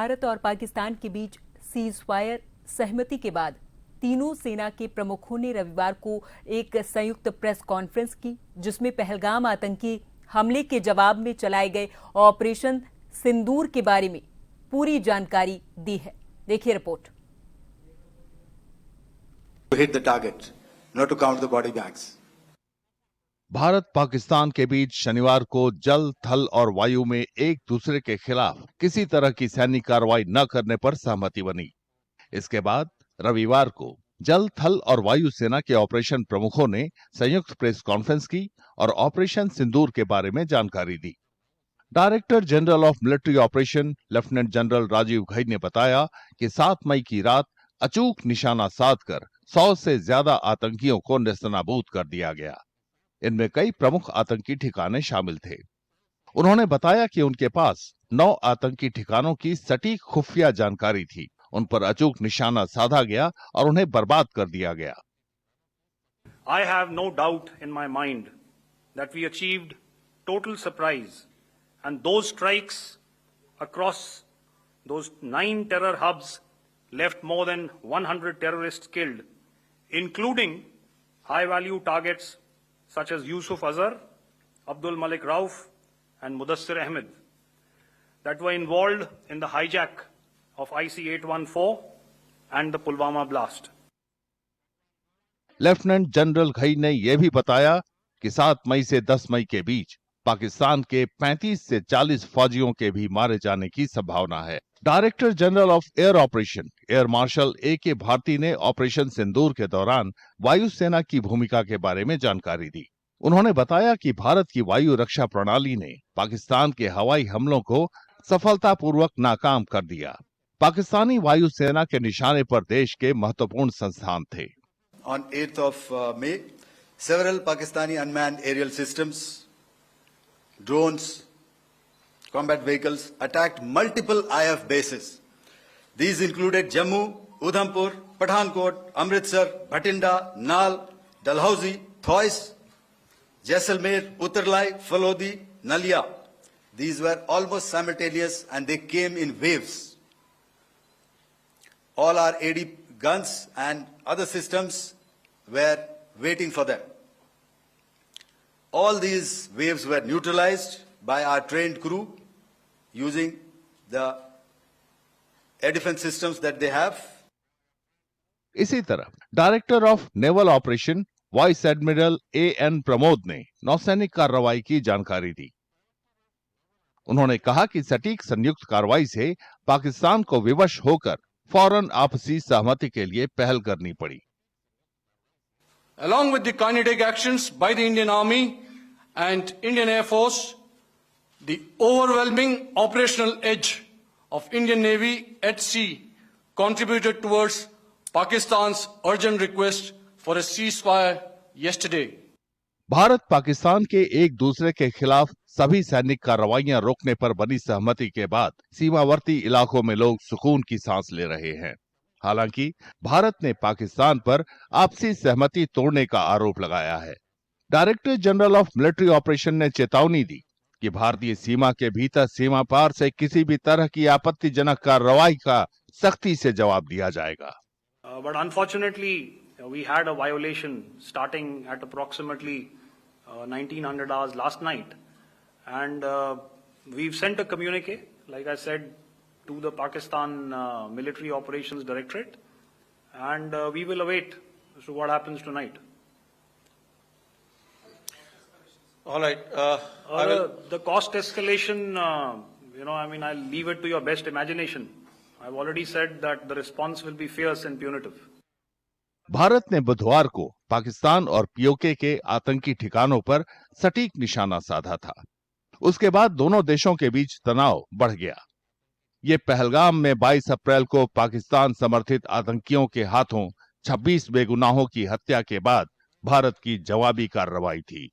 भारत और पाकिस्तान के बीच सीजफायर सहमति के बाद तीनों सेना के प्रमुखों ने रविवार को एक संयुक्त प्रेस कॉन्फ्रेंस की, जिसमें पहलगाम आतंकी हमले के जवाब में चलाए गए ऑपरेशन सिंदूर के बारे में पूरी जानकारी दी है। देखिए report. Hit the target, not to count the body bags. Bharat Pakistan के बीच शनिवार को जल, थल और वायु में एक दूसरे के खिलाफ किसी तरह की सैन्य कार्रवाई न करने पर सहमति बनी। इसके बाद रविवार को जल, थल और वायु सेना के ऑपरेशन प्रमुखों ने संयुक्त प्रेस कॉन्फ्रेंस की और ऑपरेशन सिंदूर के बारे में जानकारी दी। Director general of military operation lieutenant general Rajiv Ghai ने बताया कि 7 मई की रात अचूक निशाना साधकर 100 से ज्यादा आतंकियों को नेस्तनाबूद कर दिया गया। इनमें कई प्रमुख आतंकी ठिकाने शामिल थे। उन्होंने बताया कि उनके पास 9 आतंकी ठिकानों की सटीक खुफिया जानकारी थी। उन पर अचूक निशाना साधा गया और उन्हें बर्बाद कर दिया गया। I have no doubt in my mind that we achieved total surprise, and those strikes across those 9 terror hubs left more than 100 terrorists killed, including high-value targets such as Yusuf Azhar, Abdul Malik Rauf, and Mudassir Ahmed, that were involved in the hijack of IC-814 and the Pulwama blast. Lieutenant general Ghai ने यह भी बताया कि 7 मई से 10 मई के बीच पाकिस्तान के 35 से 40 फौजियों के भी मारे जाने की संभावना है। Director general of air operation air marshal A.K. Bharti ने ऑपरेशन सिंदूर के दौरान वायुसेना की भूमिका के बारे में जानकारी दी। उन्होंने बताया कि भारत की वायु रक्षा प्रणाली ने पाकिस्तान के हवाई हमलों को सफलतापूर्वक नाकाम कर दिया। पाकिस्तानी वायुसेना के निशाने पर देश के महत्वपूर्ण संस्थान थे। On 8th of May, several Pakistani unmanned aerial systems, drones, combat vehicles attacked multiple IF bases. These included Jammu, Udhampur, Pathankot, Amritsar, Bhatinda, Nal, Dalhousie, Thois, Jaisalmer, Uttarlai, Falodi, Nalia. These were almost simultaneous and they came in waves. All our AD guns and other systems were waiting for them. All these waves were neutralized by our trained crew using the air defense systems that they have. इसी तरह director of naval operation vice admiral A.N. Pramod ने नौसैनिक कार्रवाई की जानकारी दी। उन्होंने कहा कि सटीक संयुक्त कार्रवाई से पाकिस्तान को विवश होकर फौरन आपसी सहमति के लिए पहल करनी पड़ी। Along with the kinetic actions by the Indian Army and Indian Air Force, the overwhelming operational edge of Indian Navy at sea contributed towards Pakistan's urgent request for a ceasefire yesterday. Bharat Pakistan के एक दूसरे के खिलाफ सभी सैनिक कार्रवाइयां रोकने पर बनी सहमति के बाद सीमावर्ती इलाकों में लोग सुकून की सांस ले रहे हैं। हालांकि भारत ने पाकिस्तान पर आपसी सहमति तोड़ने का आरोप लगाया है। Director general of military operation ने चेतावनी दी कि भारतीय सीमा के भीतर सीमा पार से किसी भी तरह की आपत्तिजनक कार्रवाई का सख्ती से जवाब दिया जाएगा। But unfortunately, we had a violation starting at approximately 1900 hours last night, and we've sent a communique, like I said, to the Pakistan Military Operations Directorate, and we will await as to what happens tonight. All right. The cost escalation, I'll leave it to your best imagination. I've already said that the response will be fierce and punitive. Bharat ने बुधवार को पाकिस्तान और POK के आतंकी ठिकानों पर सटीक निशाना साधा था। उसके बाद दोनों देशों के बीच तनाव बढ़ गया। ये पहलगाम में 22 अप्रैल को पाकिस्तान समर्थित आतंकियों के हाथों 26 बेगुनाहों की हत्या के बाद भारत की जवाबी कार्रवाई थी।